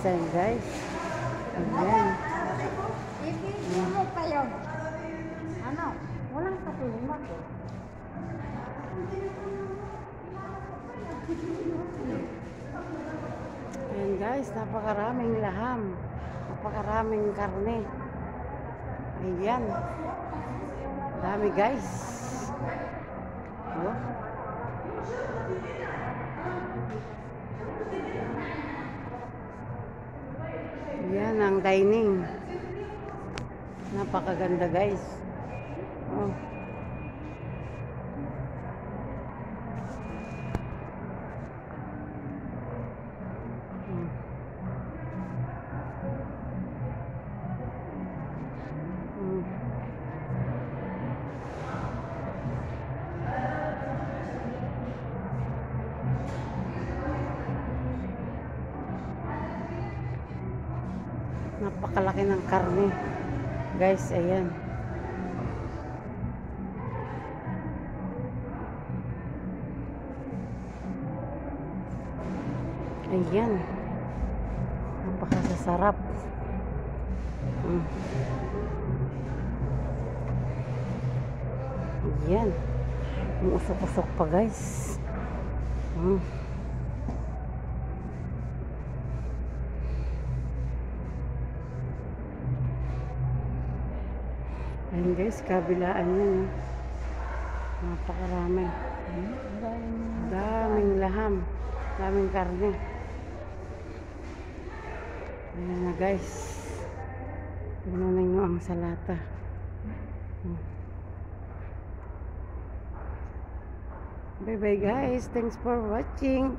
design, guys. Ayan. Ipin mo kayo. Ano? Walang katulungan ko. Ayan, guys. Napakaraming laham. Napakaraming karne. Ayan. Dami, guys. Oh. Yan ang dining. Napakaganda, guys. Oh. Napakalaki ng karne, guys. Ayan. Ayan. Napakasasarap. Ayan. Umusok-usok pa, guys. Ayan, guys, kabilaan yun. Napakarami. Daming laham. Daming karne. Ayan na, guys. Tingnan ninyo ang salata. Bye bye, guys. Thanks for watching.